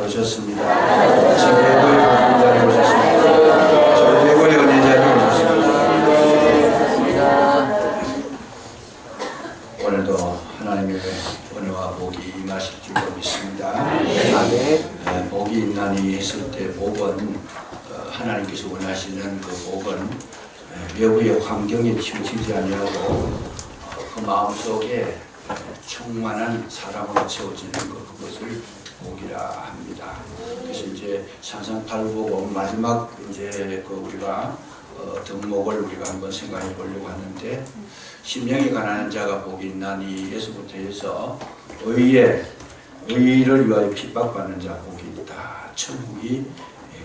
오셨습니다. 최고의 복음 자리에 오셨습니다. 최고의 은혜 자리에 오셨습니다. 오늘도 하나님의 은혜와 복이 임하실 줄 믿습니다. 복이 있나니 했을 때 복은 하나님께서 원하시는 그 복은 외부의 환경에 치우치지 아니하고 그 마음속에 충만한 사랑으로 채워지는 그것을 복이라 합니다. 그래서 이제 산상팔복음 마지막 이제 그 우리가 덕목을 우리가 한번 생각해 보려고 하는데, 심령이 가난한 자가 복이 있나니에서부터 해서 의를 위하여 핍박받는 자 복이 있다. 천국이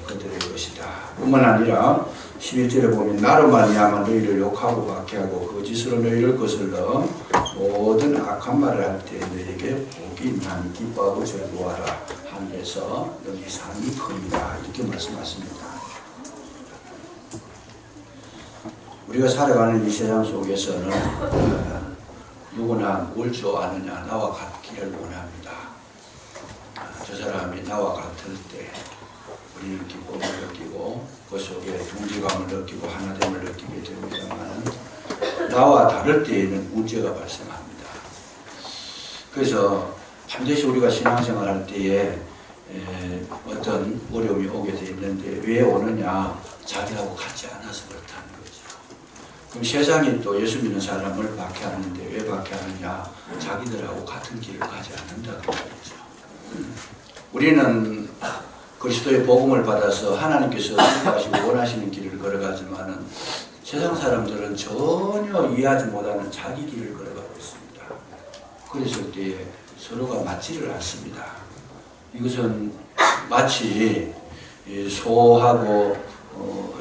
그들의 것이다. 뿐만 아니라 11절에 보면 나로 말미암아 너희를 욕하고 박해하고 거짓으로 너희를 거슬러 모든 악한 말을 할 때 너희에게 복이 있나니 기뻐하고 즐거워하라 하면서 너희 삶이 큽니다. 이렇게 말씀하십니다. 우리가 살아가는 이 세상 속에서는 누구나 뭘 좋아하느냐, 나와 같기를 원합니다. 저 사람이 나와 같을 때 우리는 기쁨을 느끼고 그 속에 동지감을 느끼고 하나됨을 느끼게 됩니다만, 나와 다를 때에는 문제가 발생합니다. 그래서 반드시 우리가 신앙생활 할 때에 어떤 어려움이 오게 돼 있는데, 왜 오느냐? 자기하고 같지 않아서 그렇다는 거죠. 그럼 세상이 또 예수 믿는 사람을 박해하는데 왜 박해하느냐? 자기들하고 같은 길을 가지 않는다는 거죠. 우리는 그리스도의 복음을 받아서 하나님께서 선택하시고 원하시는 길을 걸어가지만은 세상 사람들은 전혀 이해하지 못하는 자기 길을 걸어가고 있습니다. 그랬을 때에 서로가 맞지를 않습니다. 이것은 마치 소하고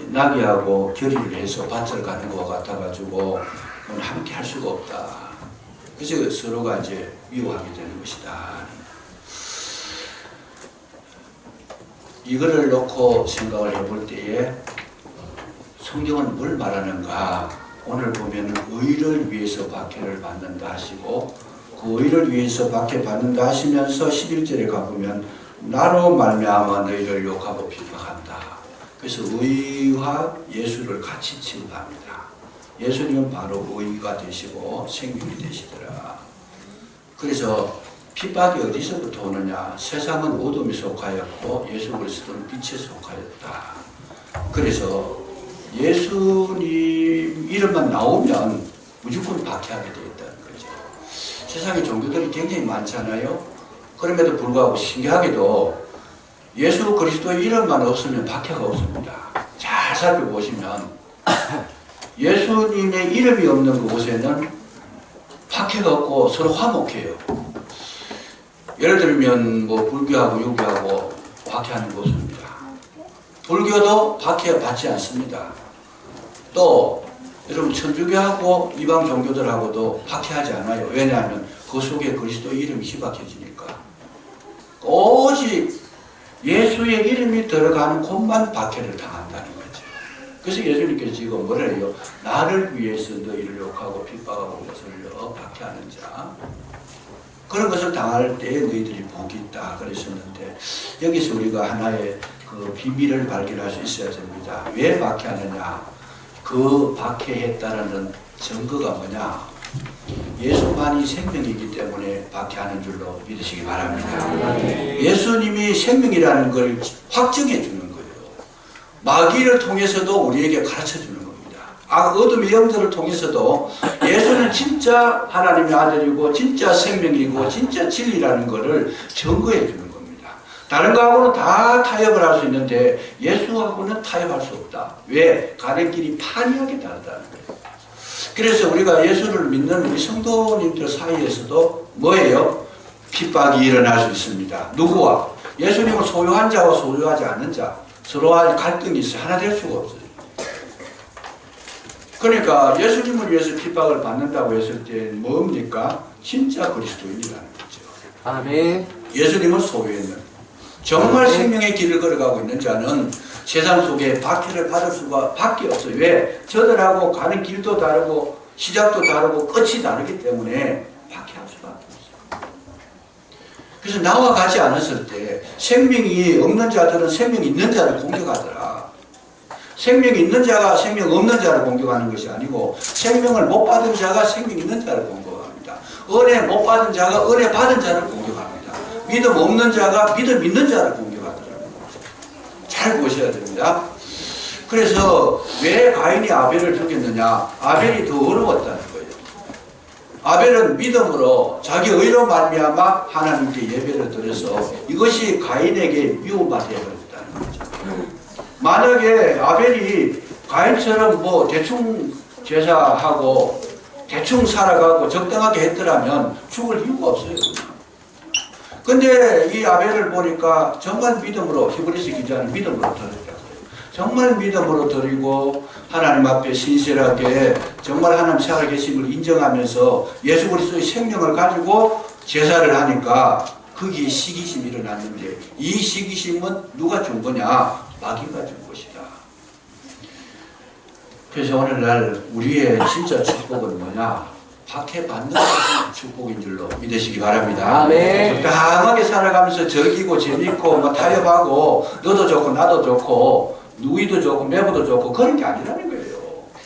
나귀하고 결의를 해서 밭을 가는 것과 같아가지고 그건 함께 할 수가 없다. 그래서 서로가 이제 미워하게 되는 것이다. 이거를 놓고 생각을 해볼 때에 성경은 뭘 말하는가? 오늘 보면 의를 위해서 박해를 받는다 하시고, 그 의를 위해서 박해받는다 하시면서 11절에 가보면 나로 말미암아 너희를 욕하고 핍박한다. 그래서 의와 예수를 같이 취급합니다. 예수님은 바로 의가 되시고 생명이 되시더라. 그래서 핍박이 어디서부터 오느냐? 세상은 어둠에 속하였고 예수 그리스도는 빛에 속하였다. 그래서 예수님 이름만 나오면 무조건 박해하게 되어 있다는 거죠. 세상에 종교들이 굉장히 많잖아요. 그럼에도 불구하고 신기하게도 예수 그리스도의 이름만 없으면 박해가 없습니다. 잘 살펴보시면 예수님의 이름이 없는 그곳에는 박해가 없고 서로 화목해요. 예를 들면 뭐 불교하고 유교하고 박해하는 곳입니다. 불교도 박해 받지 않습니다. 또 여러분 천주교하고 이방 종교들하고도 박해하지 않아요. 왜냐하면 그 속에 그리스도의 이름이 희박해지니까. 오직 예수의 이름이 들어가는 곳만 박해를 당한다는 거죠. 그래서 예수님께서 지금 뭐라 해요? 나를 위해서 너희를 욕하고 핍박하고 거슬려 박해하는 자, 그런 것을 당할 때에 너희들이 복이 있다 그랬었는데, 여기서 우리가 하나의 그 비밀을 발견할 수 있어야 됩니다. 왜 박해하느냐? 그 박해했다라는 증거가 뭐냐? 예수만이 생명이기 때문에 박해하는 줄로 믿으시기 바랍니다. 예수님이 생명이라는 걸 확증해 주는 거예요. 마귀를 통해서도 우리에게 가르쳐 주는 겁니다. 어둠의 영들을 통해서도 예수는 진짜 하나님의 아들이고 진짜 생명이고 진짜 진리라는 것을 증거해 주는 겁니다. 다른 거하고는 다 타협을 할 수 있는데 예수하고는 타협할 수 없다. 왜? 가는 길이 판이하게 다르다는 거예요. 그래서 우리가 예수를 믿는 우리 성도님들 사이에서도 뭐예요? 핍박이 일어날 수 있습니다. 누구와? 예수님을 소유한 자와 소유하지 않는 자, 서로와 갈등이 있어요. 하나 될 수가 없어요. 그러니까 예수님을 위해서 핍박을 받는다고 했을 때 뭡니까? 진짜 그리스도인이라는 거죠. 아멘. 예수님을 소유했는, 정말 생명의 길을 걸어가고 있는 자는 세상 속에 박해를 받을 수가 밖에 없어요. 왜? 저들하고 가는 길도 다르고 시작도 다르고 끝이 다르기 때문에 박해할 수밖에 없어요. 그래서 나와 같지 않았을 때 게 생명이 없는 자들은 생명 있는 자를 공격하더라. 생명이 있는 자가 생명 없는 자를 공격하는 것이 아니고 생명을 못 받은 자가 생명 있는 자를 공격합니다. 은혜 못 받은 자가 은혜 받은 자를 공격합니다. 믿음 없는 자가 믿음 있는 자를 공격하더라고요. 잘 보셔야 됩니다. 그래서 왜 가인이 아벨을 죽였느냐? 아벨이 더 어려웠다는 거예요. 아벨은 믿음으로 자기 의로 말미암아 하나님께 예배를 드려서 이것이 가인에게 미움받아 버렸다는 거죠. 만약에 아벨이 가인처럼 뭐 대충 제사하고 대충 살아가고 적당하게 했더라면 죽을 이유가 없어요. 근데 이 아벨을 보니까 정말 믿음으로, 히브리서 기자는 믿음으로 드렸다고요. 정말 믿음으로 드리고 하나님 앞에 신실하게 정말 하나님 살아계심을 인정하면서 예수 그리스도의 생명을 가지고 제사를 하니까 거기에 시기심이 일어났는데 이 시기심은 누가 준 거냐? 마귀가 준 것이다. 그래서 오늘날 우리의 진짜 축복은 뭐냐? 박해받는 것이 축복인 줄로 믿으시기 바랍니다. 아멘. 강하게 살아가면서 즐기고 재밌고 뭐 타협하고 너도 좋고 나도 좋고 누이도 좋고 매부도 좋고 그런 게 아니라는 거예요.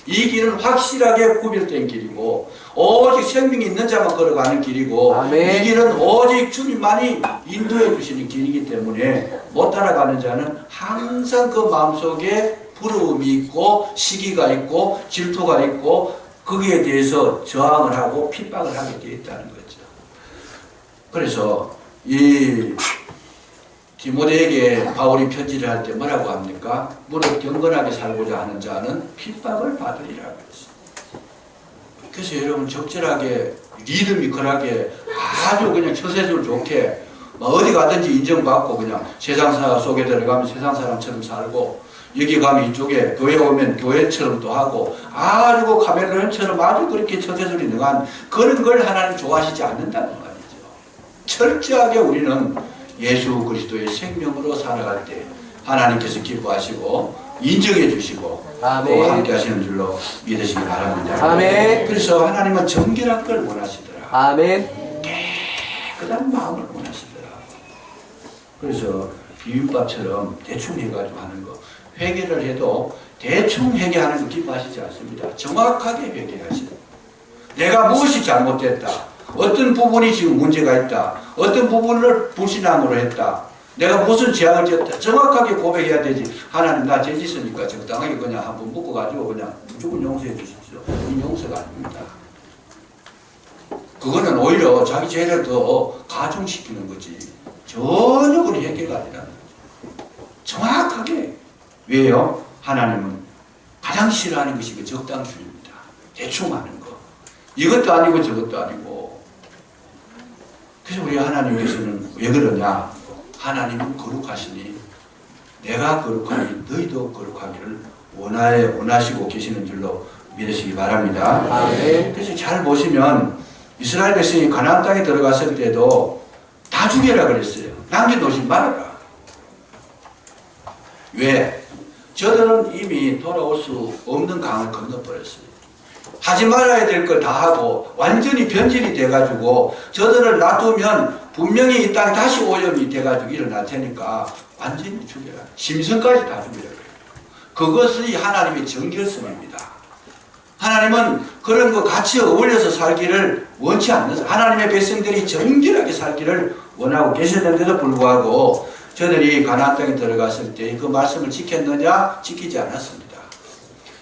이 길은 확실하게 구별된 길이고 오직 생명이 있는 자만 걸어가는 길이고 아멘. 이 길은 오직 주님만이 인도해 주시는 길이기 때문에 못 따라가는 자는 항상 그 마음속에 부러움이 있고 시기가 있고 질투가 있고 거기에 대해서 저항을 하고 핍박을 하게 되어 있다는 거죠. 그래서 이 디모데에게 바울이 편지를 할 때 뭐라고 합니까? 무릇 경건하게 살고자 하는 자는 핍박을 받으리라 그랬어요. 그래서 여러분 적절하게 리드미컬하게 아주 그냥 처세술 좋게 어디 가든지 인정받고 그냥 세상 속에 들어가면 세상 사람처럼 살고 여기 가면 이쪽에 교회 오면 교회처럼 또 하고 아주 카멜론처럼 아주 그렇게 처세술이 능한 그런 걸 하나님 좋아하시지 않는다는 말이죠. 철저하게 우리는 예수 그리스도의 생명으로 살아갈 때 하나님께서 기뻐하시고 인정해 주시고 또 함께 하시는 줄로 믿으시기 바랍니다. 아멘. 그래서 하나님은 정결한 걸 원하시더라. 아멘. 깨끗한 마음을 원하시더라. 그래서 비빔밥처럼 대충 해가지고 하는 거 회개를 해도 대충 회개하는 거 기뻐하시지 않습니다. 정확하게 회개하시고 내가 무엇이 잘못됐다. 어떤 부분이 지금 문제가 있다. 어떤 부분을 불신앙으로 했다. 내가 무슨 죄악을 지었다. 정확하게 고백해야 되지. 하나님 나 죄 짓으니까 적당하게 그냥 한번 묶어가지고 그냥 무조건 용서해 주십시오. 이 용서가 아닙니다. 그거는 오히려 자기 죄를 더 가중시키는 거지. 전혀 그런 해결가 아니라는 거죠. 정확하게. 왜요? 하나님은 가장 싫어하는 것이 그 적당주의입니다. 대충 하는 거. 이것도 아니고 저것도 아니고. 그래서 우리 하나님께서는 왜 그러냐? 하나님은 거룩하시니 내가 거룩하니 너희도 거룩하기를 원하시고 계시는 줄로 믿으시기 바랍니다. 아멘. 그래서 잘 보시면 이스라엘 백성이 가나안 땅에 들어갔을 때도 다 죽여라 그랬어요. 남겨놓지 말아라. 왜? 저들은 이미 돌아올 수 없는 강을 건너버렸어요. 하지 말아야 될 걸 다 하고 완전히 변질이 돼가지고 저들을 놔두면 분명히 이 땅에 다시 오염이 돼가지고 일어날 테니까 완전히 죽여라. 심성까지 다 죽여라. 그것이 하나님의 정결성입니다. 하나님은 그런 거 같이 어울려서 살기를 원치 않는 하나님의 백성들이 정결하게 살기를 원하고 계셨는데도 불구하고 저들이 가나안 땅에 들어갔을 때 그 말씀을 지켰느냐? 지키지 않았습니다.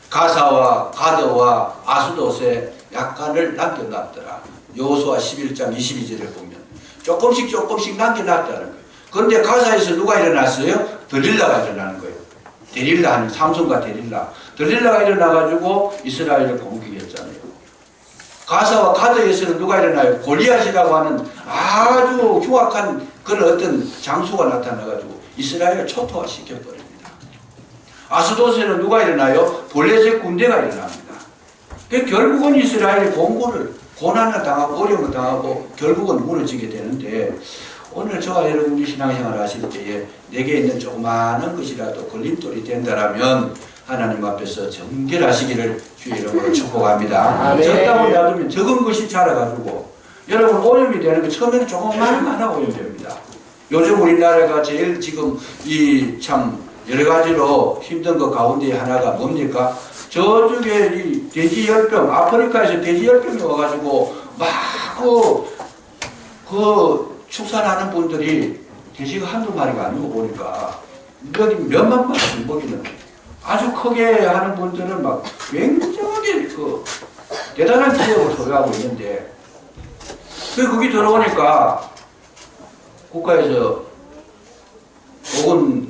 가사와 가드와 아스돗에 약간을 남겨놨더라. 여호수아 11장 22절에 보면 조금씩 남겨놨다는 거예요. 그런데 가사에서 누가 일어났어요? 들릴라가 일어나는 거예요. 데릴라 하는 삼손과 데릴라가 일어나가지고 이스라엘을 공격했잖아요. 가사와 가드에서는 누가 일어나요? 골리앗이라고 하는 아주 흉악한 그런 어떤 장수가 나타나가지고 이스라엘을 초토화시켜버립니다. 아스돗에는 누가 일어나요? 블레셋 군대가 일어납니다. 결국은 이스라엘이 고난을 당하고 어려움을 당하고 결국은 무너지게 되는데 오늘 저와 여러분이 신앙생활 하실 때에 내게 있는 조그마한 것이라도 걸림돌이 된다라면 하나님 앞에서 정결하시기를 주의 이름으로 축복합니다. 적당히 놔두면 적은 것이 자라가지고 여러분 오염이 되는 게 처음에는 조금만 오염됩니다. 요즘 우리나라가 제일 지금 이 참 여러 가지로 힘든 것 가운데 하나가 뭡니까? 저쪽에 이 돼지열병, 아프리카에서 돼지열병이 와가지고 막 그 축산하는 분들이 돼지가 한두 마리가 아니고 보니까 여기 몇만 마리씩 먹이는 아주 크게 하는 분들은 막 굉장히 그 대단한 기업을 소유하고 있는데 거기 들어오니까 국가에서 보건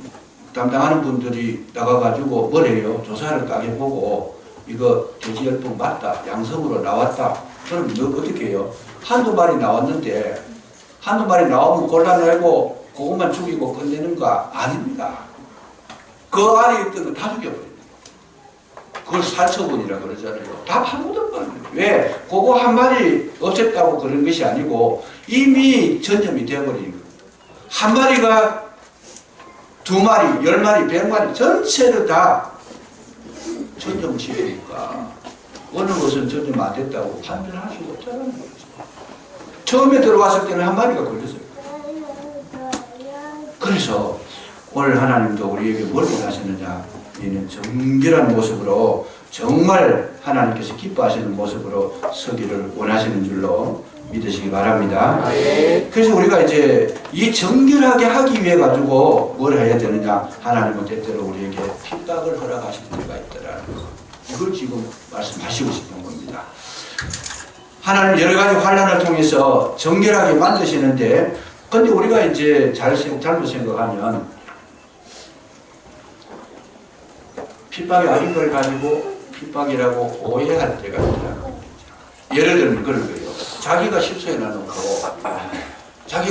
담당하는 분들이 나가가지고 뭐래요? 조사를 딱 해보고 이거 돼지열병 맞다. 양성으로 나왔다. 그럼 너 어떻게 해요? 한두 마리 나왔는데 한두 마리 나오면 골라내고 그것만 죽이고 끝내는 거 아닙니다. 그 안에 있던 거 다 죽여버립니다. 그걸 살처분이라 그러잖아요. 다 파묻어버립니다. 왜? 그거 한 마리 없앴다고 그런 것이 아니고 이미 전염이 되어버리는 거예요. 한 마리가 두 마리, 10마리, 100마리 전체를 다 전염시키니까 어느 것은 전염 안 됐다고 판별할 수가 없다는 거죠. 처음에 들어왔을 때는 한 마리가 걸렸어요. 그래서 오늘 하나님도 우리에게 뭘 원하시느냐? 이는 정결한 모습으로 정말 하나님께서 기뻐하시는 모습으로 서기를 원하시는 줄로 믿으시기 바랍니다. 그래서 우리가 이제 이 정결하게 하기 위해 가지고 뭘 해야 되느냐? 하나님은 때때로 우리에게 핍박을 허락하실 때가 있더라는 거. 이걸 지금 말씀하시고 싶은 겁니다. 하나님 여러 가지 환난을 통해서 정결하게 만드시는데, 근데 우리가 이제 잘못 생각하면 핍박이 아닌 걸 가지고 핍박이라고 오해할 때가 있더라고요. 예를 들면 그런 거예요. 자기가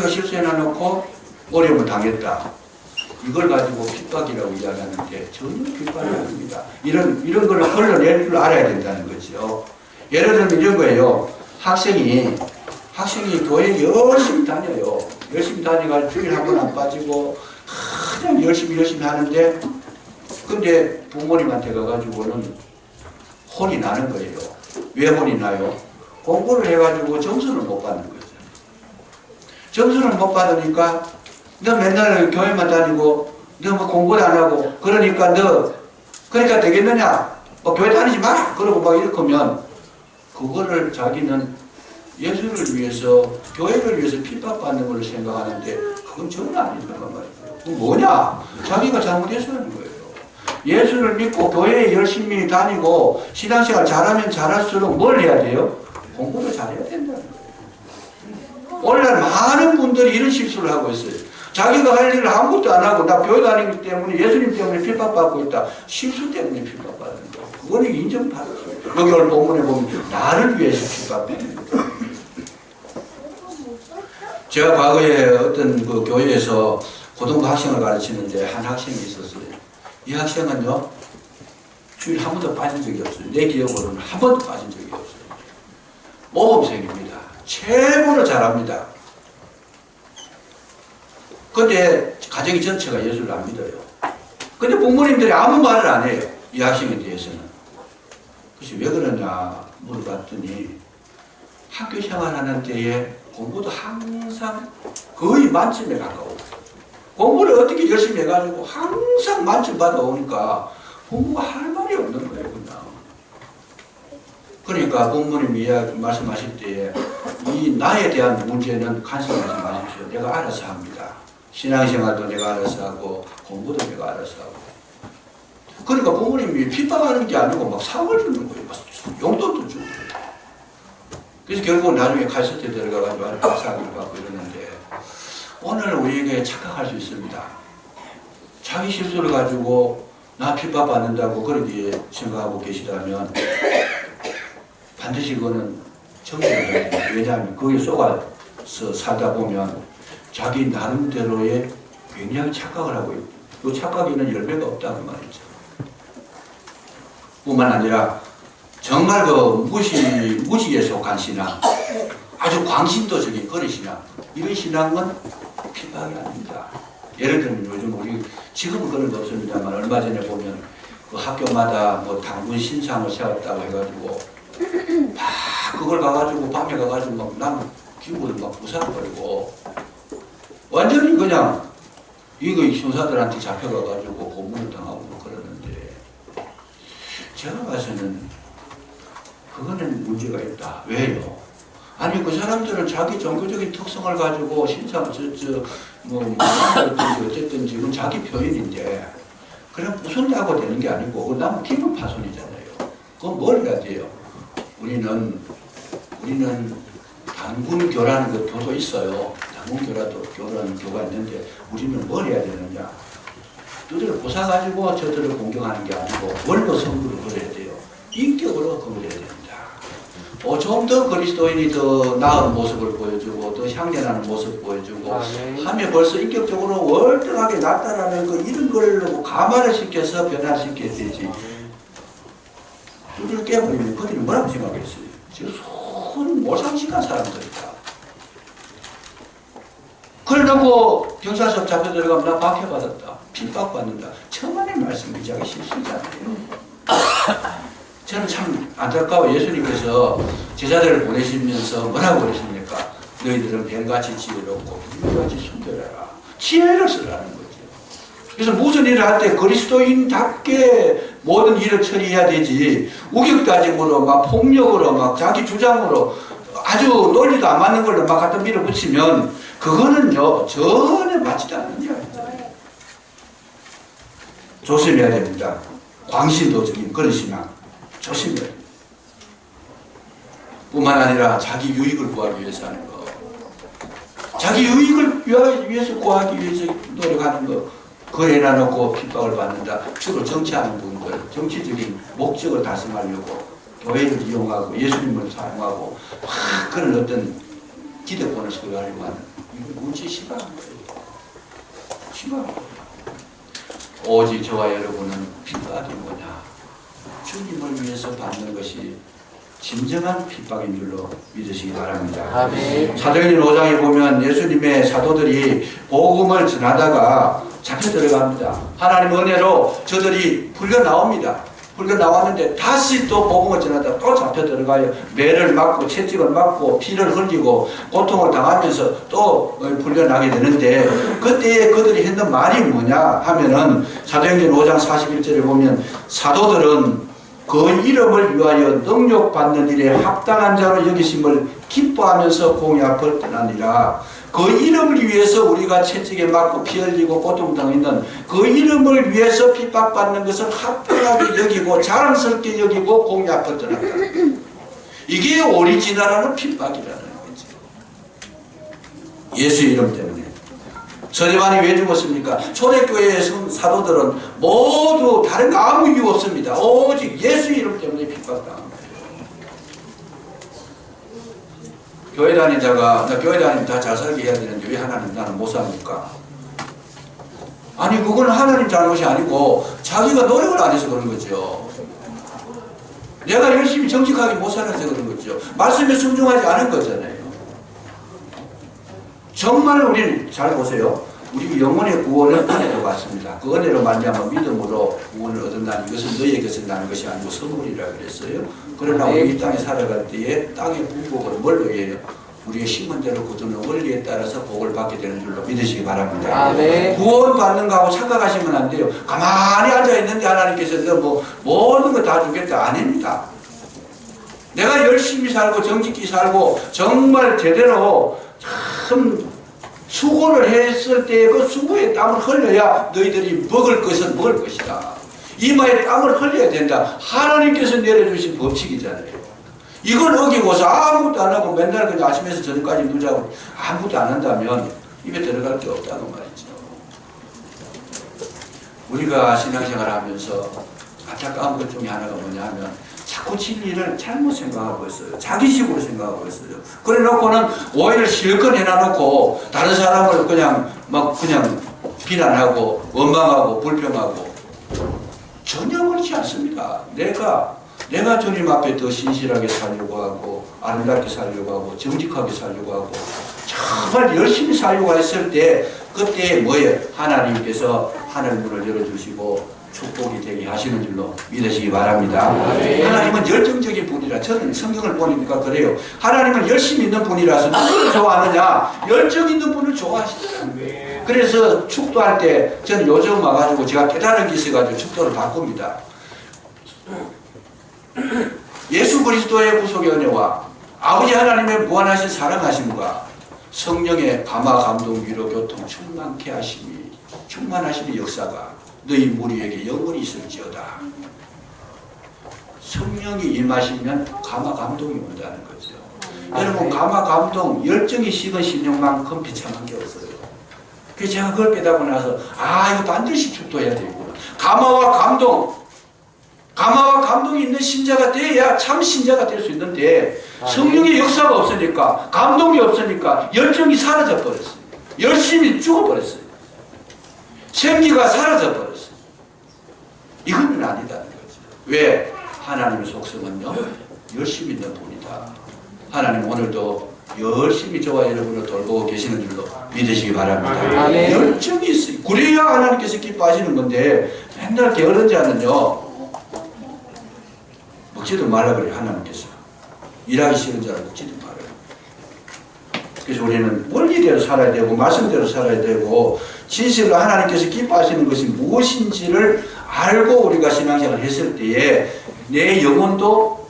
실수해놔놓고 어려움을 당했다. 이걸 가지고 핍박이라고 이야기하는데 전혀 핍박이 아닙니다. 이런 걸 걸러낼 줄 알아야 된다는 거죠. 예를 들면 이런 거예요. 학생이 교회 열심히 다녀요. 열심히 다니가지고 주일 한 번 안 빠지고 그냥 열심히 하는데 근데 부모님한테 가가지고는 혼이 나는 거예요. 왜 혼이 나요? 공부를 해가지고 점수를 못 받는 거죠. 점수를 못 받으니까 너 맨날 교회만 다니고 너 뭐 공부도 안 하고 그러니까 되겠느냐? 뭐 교회 다니지 마! 그러고 막 이렇게 하면 그거를 자기는 예수를 위해서 교회를 위해서 핍박받는 걸 생각하는데 그건 전혀 아니란 말이에요. 그건 뭐냐? 자기가 잘못해서 하는 거예요. 예수를 믿고 교회에 열심히 다니고 신앙생활 잘하면 잘할수록 뭘 해야 돼요? 공부를 잘해야 된다는 거예요. 오늘날 많은 분들이 이런 실수를 하고 있어요. 자기가 할 일을 아무것도 안 하고 나 교회 다니기 때문에 예수님 때문에 핍박받고 있다. 실수 때문에 핍박받는 거. 그거는 인정받을 수 있어요. 여기 오늘 본문에 보면 나를 위해서 핍박받는 거예요. 제가 과거에 어떤 그 교회에서 고등부 학생을 가르치는데 한 학생이 있었어요. 이 학생은요, 주일 한 번도 빠진 적이 없어요. 내 기억으로는 한 번도 빠진 적이 없어요. 모범생입니다. 최고로 잘합니다. 근데 가정이 전체가 예수를 안 믿어요. 근데 부모님들이 아무 말을 안 해요. 이 학생에 대해서는. 그래서 왜 그러냐 물어봤더니 학교 생활하는 때에 공부도 항상 거의 만점에 가까워. 공부를 어떻게 열심히 해가지고 항상 만점 받아오니까 부모가 할 말이 없는 거예요, 그냥. 그러니까 부모님이 말씀하실 때에 이 나에 대한 문제는 간섭하지 마십시오. 내가 알아서 합니다. 신앙생활도 내가 알아서 하고 공부도 내가 알아서 하고. 그러니까 부모님이 핍박하는 게 아니고 막 상을 주는 거예요. 막 용돈도 주고. 그래서 결국 나중에 칼세트에 들어가가지고 박사학위를 받고 이러는데 오늘 우리에게 착각할 수 있습니다. 자기 실수를 가지고 나 핍박받는다고 그렇게 생각하고 계시다면 반드시 그거는 정리해야 돼요. 왜냐하면 거기에 속아서 살다 보면 자기 나름대로의 굉장히 착각을 하고 있고 그 착각에는 열매가 없다는 말이죠. 뿐만 아니라 정말 그 무지에 속한 신앙, 아주 광신도적인 그런 신앙, 이런 신앙은 핍박이 아닙니다. 예를 들면 요즘 우리 지금은 그런 거 없습니다만 얼마 전에 보면 그 학교마다 뭐 당군 신상을 세웠다고 해가지고 막 그걸 가가지고 밤에 가가지고 막 남 기부를 막 부숴버리고 완전히 그냥 이거 형사들한테 잡혀가가지고 고문을 당하고 그러는데 제가 봐서는 그거는 문제가 있다. 왜요? 아니 그 사람들은 자기 종교적인 특성을 가지고 어쨌든지 그건 자기 표현인데 그냥 부순다고 되는 게 아니고 그건 너무 기분 파손이잖아요. 그건 뭘 해야 돼요? 우리는 단군교라는 그 교도 있어요. 단군교라도 교라는 교가 있는데 우리는 뭘 해야 되느냐? 너희들 보사가지고 저들을 공경하는 게 아니고 원로 성부를 그려야 돼요. 인격으로 그려야 됩니다. 좀 더 그리스도인이 더 나은 모습을 보여주고 더 향연하는 모습 보여주고 하면 벌써 인격적으로 월등하게 낫다라는 그 이런 걸로 감화를 시켜서 변화시켜야 되지. 우리를 깨버리면 그들이 뭐라고 생각했어요? 지금 손 몰상식한 사람들이다. 그러고 경찰서 잡혀 들어가면 나 박해받았다. 핍박받는다. 천만의 말씀이지 하기 싫으잖아요. 저는 참 안타까워. 예수님께서 제자들을 보내시면서 뭐라고 그러십니까? 너희들은 뱀같이 지혜롭고 물같이 순결해라. 지혜를 쓰라는 거죠. 그래서 무슨 일을 할 때 그리스도인답게 모든 일을 처리해야 되지. 우격다짐으로 막 폭력으로 막 자기 주장으로 아주 논리도 안 맞는 걸로 막 갖다 밀어붙이면 그거는요 전혀 맞지도 않는 게 아니죠. 조심해야 됩니다. 광신도적인 그런 신앙 조심해야 됩니다. 뿐만 아니라 자기 유익을 구하기 위해서 하는 거, 자기 유익을 위해서 구하기 위해서 노력하는 거, 그거 해놔놓고 핍박을 받는다. 주로 정치하는 분들, 정치적인 목적을 달성하려고 교회를 이용하고 예수님을 사용하고 그런 어떤 기득권을 소유하려고 하는 이거 무지 심한 거예요. 심한 거예요. 오직 저와 여러분은 핍박이 뭐냐? 주님을 위해서 받는 것이 진정한 핍박인 줄로 믿으시기 바랍니다. 아멘. 사도행전 5장에 보면 예수님의 사도들이 복음을 전하다가 잡혀 들어갑니다. 하나님 은혜로 저들이 풀려 나옵니다. 풀려 나왔는데 다시 또 복음을 전하다가 또 잡혀 들어가요. 매를 맞고 채찍을 맞고 피를 흘리고 고통을 당하면서 또 풀려나게 되는데 그때 그들이 했는 말이 뭐냐 하면은 사도행전 5장 41절에 보면 사도들은 그 이름을 위하여 능력받는 일에 합당한 자로 여기심을 기뻐하면서 공의 앞을 떠나니라. 그 이름을 위해서 우리가 채찍에 맞고 피 흘리고 고통당했는 그 이름을 위해서 핍박받는 것을 합당하게 여기고 자랑스럽게 여기고 공의 앞을 떠났다. 이게 오리지널한 핍박이라는 거죠. 예수 이름 때문에. 서대반이 왜 죽었습니까? 초대교회의 사도들은 모두 다른 거 아무 이유 없습니다. 오직 예수 이름 때문에 핍박당한 거예요. 교회 다니다가 나 교회 다니면 다 잘 살게 해야 되는데 왜 하나님 나는 못 삽니까? 아니 그건 하나님 잘못이 아니고 자기가 노력을 안 해서 그런 거죠. 내가 열심히 정직하게 못 살아서 그런 거죠. 말씀에 순종하지 않은 거잖아요. 정말 우리는 잘 보세요. 우리 영혼의 구원은 은혜로 받습니다. 그 은혜로 말미암아 믿음으로 구원을 얻는다는 이것은 너희에게서 나는 것이 아니고 선물이라 그랬어요. 그러나 우리 이 땅에 살아갈 때에 땅의 분복은 뭘로 해요? 우리의 심은 대로 거두는 원리에 따라서 복을 받게 되는 줄로 믿으시기 바랍니다. 아멘. 구원 받는 거하고 착각하시면 안 돼요. 가만히 앉아있는데 하나님께서 뭐 모든 거 다 주겠다. 아닙니다. 내가 열심히 살고 정직히 살고 정말 제대로 참 수고를 했을 때 그 수고의 땀을 흘려야 너희들이 먹을 것은 먹을 것이다. 이마에 땀을 흘려야 된다. 하나님께서 내려주신 법칙이잖아요. 이걸 어기고서 아무것도 안 하고 맨날 그냥 아침에서 저녁까지 누자고 아무것도 안 한다면 입에 들어갈 게 없다는 말이죠. 우리가 신앙생활을 하면서 안타까운 것 중에 하나가 뭐냐 하면 자꾸 진리를 잘못 생각하고 있어요. 자기식으로 생각하고 있어요. 그래 놓고는 오해를 실컷 해놔놓고 다른 사람을 그냥 비난하고 원망하고 불평하고 전혀 그렇지 않습니다. 내가 주님 앞에 더 신실하게 살려고 하고 아름답게 살려고 하고 정직하게 살려고 하고 정말 열심히 살려고 했을 때 그때 뭐예요? 하나님께서 하늘문을 열어주시고 축복이 되게 하시는 줄로 믿으시기 바랍니다. 하나님은 열정적인 분이라 저는 성경을 보니까 그래요. 하나님은 열심히 있는 분이라서 누구를 좋아하느냐? 열정 있는 분을 좋아하시더라는 거예요. 그래서 축도할 때 저는 요즘 와가지고 제가 깨달은 게 있어가지고 축도를 바꿉니다. 예수 그리스도의 구속의 은혜와 아버지 하나님의 무한하신 사랑하심과 성령의 감화 감동 위로 교통 충만케 하심이 충만하심의 역사가 너희 무리에게 영원히 있을지어다. 성령이 임하시면 감화 감동이 온다는 거죠. 여러분 감화 감동 열정이 식은 심령만큼 비참한 게 없어요. 그래서 제가 그걸 깨닫고 나서 이거 반드시 축도해야 되겠구나. 감화와 감동이 있는 신자가 돼야 참 신자가 될 수 있는데 성령의 역사가 없으니까 감동이 없으니까 열정이 사라져 버렸어요. 열심히 죽어버렸어요. 생기가 사라져 버렸어요. 이건 아니다는 거죠. 왜? 하나님의 속성은요 열심히 있는 분이다. 하나님 오늘도 열심히 저와 여러분을 돌보고 계시는 줄로 믿으시기 바랍니다. 열정이 있어요. 그래야 하나님께서 기뻐하시는 건데 맨날 게으른 자는요 먹지도 말라 그래요. 하나님께서 일하기 싫은 자는 먹지도 말아요. 그래서 우리는 원리대로 살아야 되고 말씀대로 살아야 되고 진실로 하나님께서 기뻐하시는 것이 무엇인지를 알고 우리가 신앙생활을 했을 때에 내 영혼도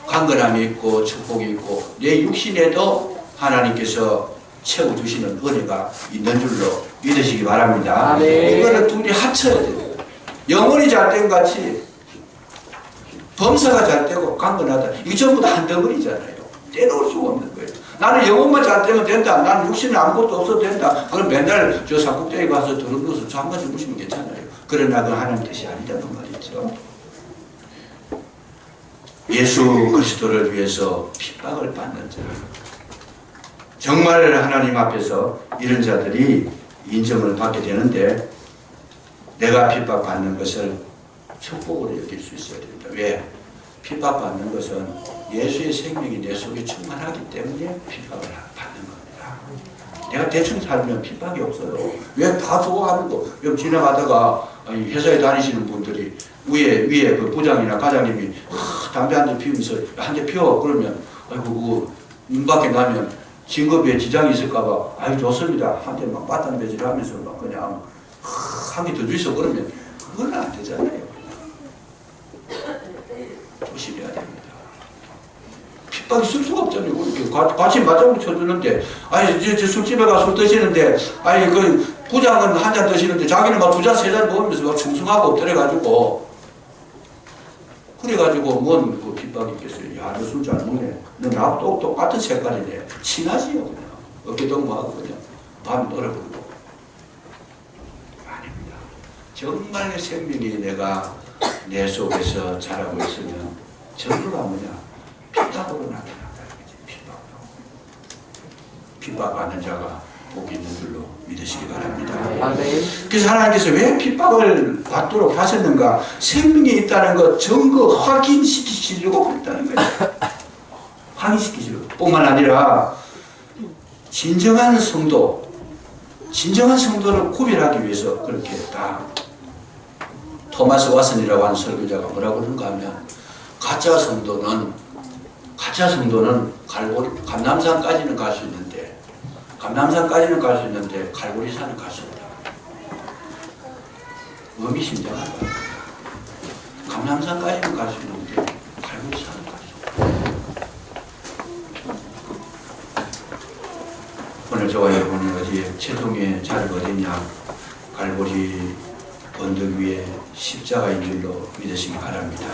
강건함이 있고 축복이 있고 내 육신에도 하나님께서 채워주시는 은혜가 있는 줄로 믿으시기 바랍니다. 이거는 둘이 합쳐야 돼요. 영혼이 잘된 같이 범사가 잘되고 강건하다. 이거 전부 다 한 덩어리잖아요. 떼놓을 수가 없는 거예요. 나는 영혼만 잘 되면 된다. 나는 육신에 아무것도 없어도 된다. 그럼 맨날 저 산꼭대기 가서 들어누워서 잠깐 주무시면 괜찮아요. 그러나 그건 하나님 뜻이 아니라는 말이죠. 예수 그리스도를 위해서 핍박을 받는 자. 정말 하나님 앞에서 이런 자들이 인정을 받게 되는데 내가 핍박받는 것을 축복으로 여길 수 있어야 됩니다. 왜? 핍박받는 것은 예수의 생명이 내 속에 충만하기 때문에 핍박을 받는 겁니다. 내가 대충 살면 핍박이 없어요. 왜 다 좋아하는 거? 여기 지나가다가 회사에 다니시는 분들이 위에 그 부장이나 과장님이 담배 한 대 피우면서 한 대 피워 그러면 아이고 그거 문 밖에 나면 진급에 지장이 있을까봐 아유 좋습니다. 한 대 막 맞담배질 하면서 막 그냥 한 개 더 주있어 그러면 그건 안 되잖아요. 조심해야 됩니다. 핍박이 쓸 수가 없잖아요. 이렇게 같이 맞장구 쳐주는데, 저 술집에 가서 술 드시는데, 그 부장은 한 잔 드시는데, 자기는 막 두 잔, 세 잔 먹으면서 막 충성하고 엎드려가지고, 그래가지고 뭔 그 핍박이 있겠어요. 야, 너 술 잘 먹네. 너 나하고 똑같은 색깔이네. 친하지요, 그냥. 어깨동무하고 그냥. 밤 놀아버리고. 아닙니다. 정말 생명이 내가 내 속에서 자라고 있으면 전부가 뭐냐? 핍박으로 나타난다. 핍박하는 자가 복이 있는 줄로 믿으시기 바랍니다. 그래서 하나님께서 왜 핍박을 받도록 하셨는가? 생명이 있다는 것 증거 확인시키시려고 그랬다는 거예요. 확인시키시려고. 뿐만 아니라 진정한 성도를 구별하기 위해서 그렇게 했다. 토마스 왓슨이라고 하는 설교자가 뭐라고 그러는가 하면 가짜 성도는 감남산까지는 갈 수 있는데 갈보리산은 갈 수 없다. 의미심장하다. 감남산까지는 갈 수 있는데 갈보리산은 갈 수 없다. 오늘 저와 여러분이 어디에 최종의 자리가 어디냐? 갈보리 언덕 위에 십자가인 줄로 믿으시기 바랍니다.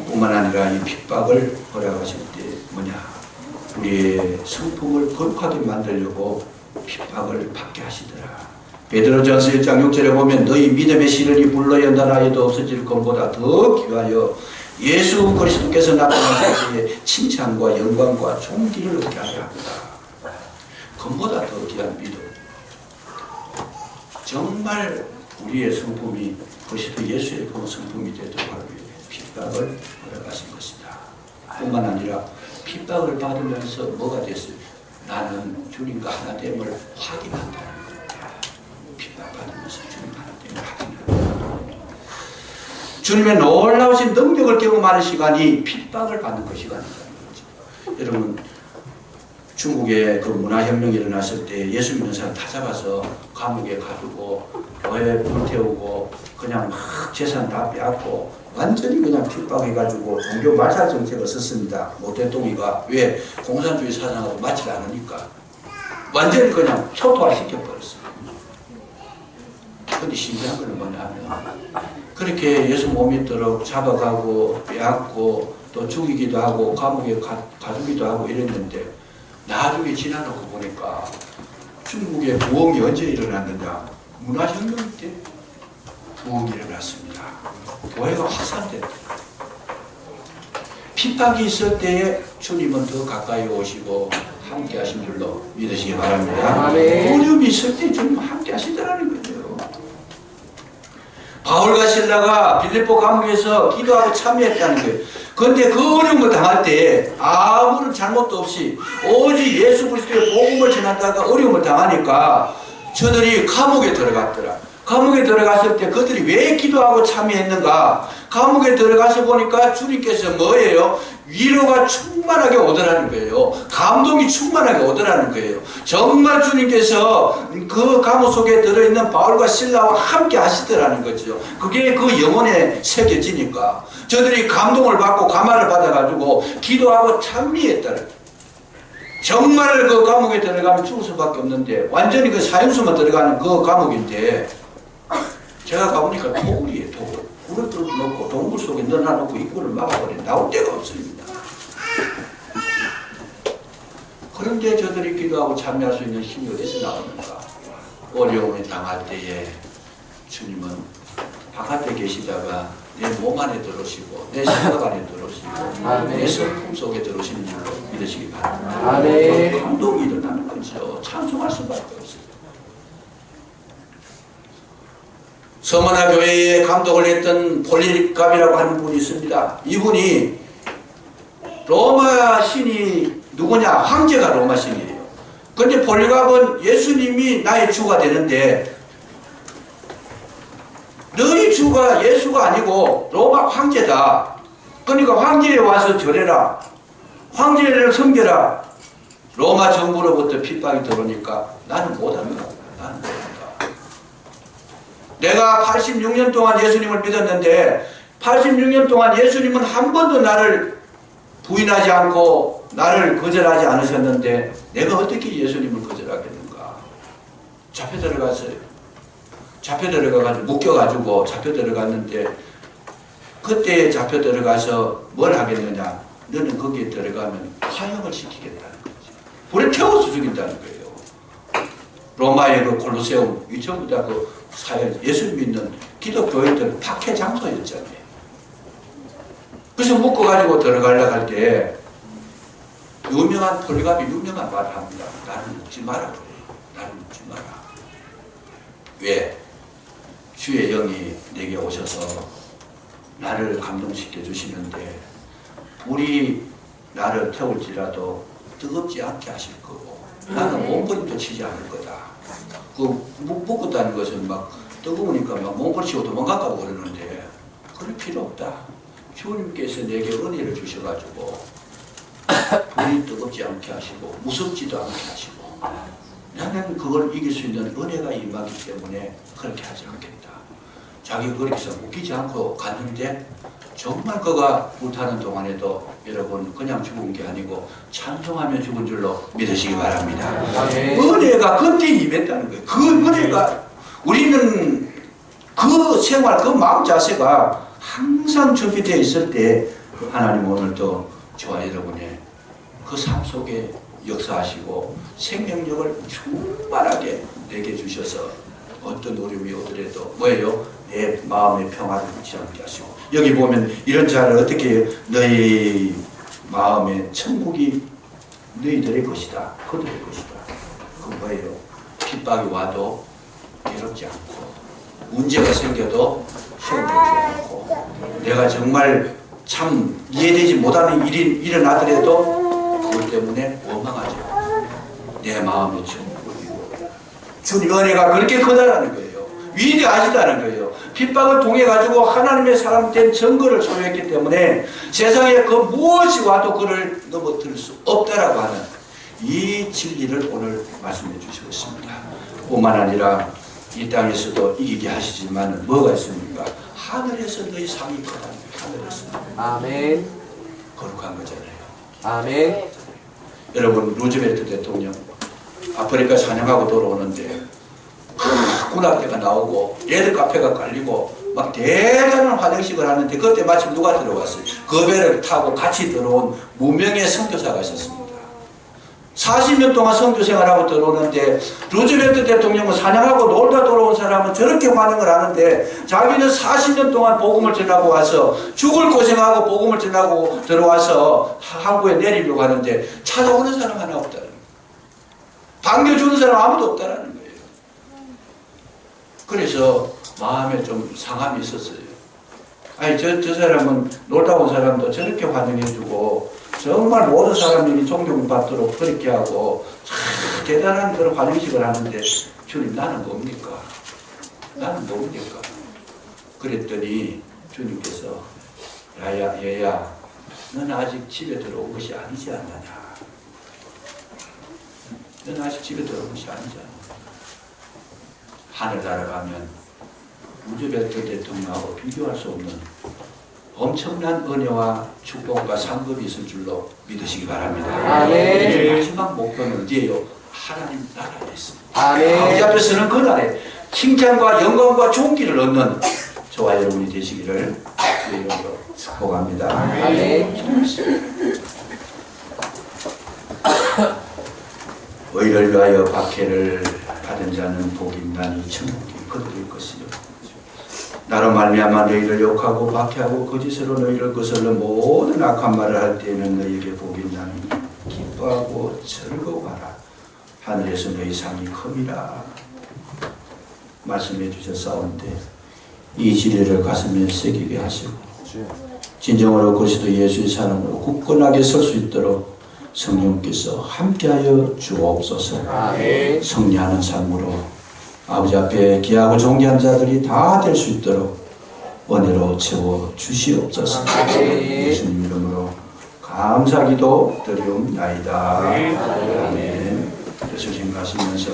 뿐만 아니라 이 핍박을 허락하실 때 뭐냐? 우리의 성품을 거룩하게 만들려고 핍박을 받게 하시더라. 베드로전서 1장 6절에 보면 너희 믿음의 시련이 불러 연단하여도 없어질 것보다 더 귀하여 예수 그리스도께서 나타나실 때에 칭찬과 영광과 존귀를 얻게 하려 합니다. 것보다 더 귀한 믿음. 정말 우리의 성품이 그리스도 예수의 그 성품이 되도록 하기 위해 핍박을 허락하신 것이다. 뿐만 아니라 핍박을 받으면서 뭐가 됐어요? 나는 주님과 하나됨을 확인한다는 거다. 핍박받으면서 주님과 하나됨을 확인한다. 주님의 놀라우신 능력을 경험하는 시간이 핍박을 받는 그 시간이라는 거죠. 여러분, 중국에 그 문화혁명이 일어났을 때 예수 믿는 사람 다 잡아서 감옥에 가두고 교회 불태우고 그냥 막 재산 다 빼앗고 완전히 그냥 핍박해가지고 종교 말살 정책을 썼습니다. 모태동이가. 왜? 공산주의 사상하고 맞지 않으니까 완전히 그냥 초토화시켜버렸어요. 근데 신기한 건 뭐냐면 그렇게 예수 못 믿도록 잡아가고 빼앗고 또 죽이기도 하고 감옥에 가두기도 하고 이랬는데 나중에 지나놓고 보니까 중국의 부흥이 언제 일어났느냐? 문화혁명 때 부흥이 일어났습니다. 교회가 확산됐다. 핍박이 있을 때에 주님은 더 가까이 오시고 함께 하신 줄로 믿으시기 바랍니다. 어려움이 있을 때 주님은 함께 하시더라는 거죠. 바울과 실라가 빌립보 감옥에서 기도하고 참여했다는 거예요. 그런데 그 어려움을 당할 때 아무런 잘못도 없이 오직 예수 그리스도의 복음을 전하다가 어려움을 당하니까 저들이 감옥에 들어갔더라. 감옥에 들어갔을 때 그들이 왜 기도하고 참여했는가? 감옥에 들어가서 보니까 주님께서 뭐예요? 위로가 충만하게 오더라는 거예요. 감동이 충만하게 오더라는 거예요. 정말 주님께서 그 감옥 속에 들어있는 바울과 실라와 함께 하시더라는 거죠. 그게 그 영혼에 새겨지니까 저들이 감동을 받고 감화를 받아가지고 기도하고 참여했다는 거예요. 정말 그 감옥에 들어가면 죽을 수밖에 없는데 완전히 그 사형수만 들어가는 그 감옥인데 제가 가보니까 토굴이에요. 토굴. 불을 뚫어놓고 동굴 속에 넣어놓고 입구를 막아버린 나올 데가 없습니다. 그런데 저들이 기도하고 참여할 수 있는 힘이 어디서 나오는가? 어려움을 당할 때에 주님은 바깥에 계시다가 내 몸 안에 들어오시고 내 생각 안에 들어오시고 내 성품 속에 들어오시는 줄로 믿으시기 바랍니다. 감동이 일어나는 거죠. 찬송할 수밖에 없어요. 서머나 교회에 감독을 했던 폴리갑이라고 하는 분이 있습니다. 이분이 로마 신이 누구냐? 황제가 로마 신이에요. 근데 폴리갑은 예수님이 나의 주가 되는데 너희 주가 예수가 아니고 로마 황제다. 그러니까 황제에 와서 절해라. 황제를 섬겨라. 로마 정부로부터 핍박이 들어오니까 나는 못합니다. 나는 못합니다. 내가 86년 동안 예수님을 믿었는데 86년 동안 예수님은 한 번도 나를 부인하지 않고 나를 거절하지 않으셨는데 내가 어떻게 예수님을 거절하겠는가? 잡혀 들어갔어요. 잡혀 들어가가지고 묶여가지고 잡혀 들어갔는데 그때 잡혀 들어가서 뭘 하겠느냐? 너는 거기에 들어가면 화형을 시키겠다는 거지. 불에 태워서 죽인다는 거예요. 로마의 그 콜로세움 이 전부 다 그 사회 예수 믿는 기독교인들 박해 장소였잖아요. 그래서 묶어가지고 들어가려고 할 때 유명한 폴리갑이 유명한 말을 합니다. 나는 묻지 마라 그래요. 나는 묻지 마라. 왜? 주의 영이 내게 오셔서 나를 감동시켜 주시는데 불이 나를 태울지라도 뜨겁지 않게 하실 거고 나는 몸부림도 치지 않을 거다. 그 묶었다는 것은 막 뜨거우니까 막 몸부림치고 도망갔다고 그러는데 그럴 필요 없다. 주님께서 내게 은혜를 주셔가지고 불이 뜨겁지 않게 하시고 무섭지도 않게 하시고 나는 그걸 이길 수 있는 은혜가 임하기 때문에 그렇게 하지 않겠다. 자기가 그렇게 해서 묶이지 않고 갔는데 정말 그가 불타는 동안에도 여러분 그냥 죽은 게 아니고 찬송하며 죽은 줄로 믿으시기 바랍니다. 은혜가 그때 임했다는 거예요. 그 은혜가 우리는 그 생활 그 마음 자세가 항상 준비되어 있을 때 하나님 오늘도 저와 여러분의 그 삶 속에 역사하시고 생명력을 충만하게 내게 주셔서 어떤 어려움이 오더라도 뭐예요? 내 마음의 평화를 잃지 않게 하시고 여기 보면 이런 자를 어떻게 너희 마음의 천국이 너희들의 것이다. 그들의 것이다. 그 뭐예요? 핍박이 와도 괴롭지 않고 문제가 생겨도 시험되지 않고 내가 정말 참 이해되지 못하는 일이 일어나더라도 그것 때문에 원망하지 않고 내 마음의 천국을 이루어 주님 은혜가 그렇게 크다라는 거예요. 위대하시다는 거예요. 핍박을 통해 가지고 하나님의 사람 된 증거를 소유했기 때문에 세상에 그 무엇이 와도 그를 넘어뜨릴 수 없다라고 하는 이 진리를 오늘 말씀해 주시고 있습니다. 뿐만 아니라 이 땅에서도 이기게 하시지만 뭐가 있습니까? 하늘에서 너희 상이 크다. 하늘에서. 아멘. 거룩한 거잖아요. 아멘. 여러분 루즈벨트 대통령 아프리카 사냥하고 돌아오는데 군악대가 나오고 레드 카페가 깔리고 막 대단한 환영식을 하는데 그때 마침 누가 들어왔어요? 그 배를 타고 같이 들어온 무명의 선교사가 있었습니다. 40년 동안 선교 생활하고 들어오는데 루즈벨트 대통령은 사냥하고 놀다 돌아온 사람은 저렇게 환영을 하는데 자기는 40년 동안 복음을 전하고 와서 죽을 고생하고 복음을 전하고 들어와서 항구에 내리려고 하는데 찾아오는 사람 하나 없다는 거예요. 반겨주는 사람 아무도 없다는 거예요. 그래서 마음에 좀 상함이 있었어요. 아니 저 사람은 놀다 온 사람도 저렇게 환영해주고 정말 모든 사람들이 존경받도록 그렇게 하고 참 대단한 그런 환영식을 하는데 주님 나는 뭡니까? 나는 뭡니까? 그랬더니 주님께서 야야 얘야 너는 아직 집에 들어온 것이 아니지 않느냐? 너는 아직 집에 들어온 것이 아니지 않느냐? 하늘나라 가면 루즈벨트 대통령하고 비교할 수 없는 엄청난 은혜와 축복과 상급이 있을 줄로 믿으시기 바랍니다. 아멘. 마지막 목표는 어디예요? 하나님 나라에 있습니다. 아멘. 아버지 앞에서는 그 날에 칭찬과 영광과 존귀를 얻는 저와 여러분이 되시기를 주의 이름으로 축복합니다. 아멘. 의를 위하여 박해를 받은 자는 복이 있나니 천국이 그들의 것이요. 나로 말미암아 너희를 욕하고 박해하고 거짓으로 너희를 거슬러 모든 악한 말을 할 때에는 너희에게 복이 있나니 기뻐하고 즐거워하라. 하늘에서 너희 상이 큼이라. 말씀해 주셨사온데 이 진리를 가슴에 새기게 하시고 진정으로 그리스도 예수의 사랑으로 굳건하게 설 수 있도록 성령께서 함께하여 주옵소서. 아멘. 승리하는 삶으로 아버지 앞에 기하고 존귀한 자들이 다 될 수 있도록 은혜로 채워 주시옵소서. 예수님 이름으로 감사기도 드리옵나이다. 아멘. 예수님 가시면서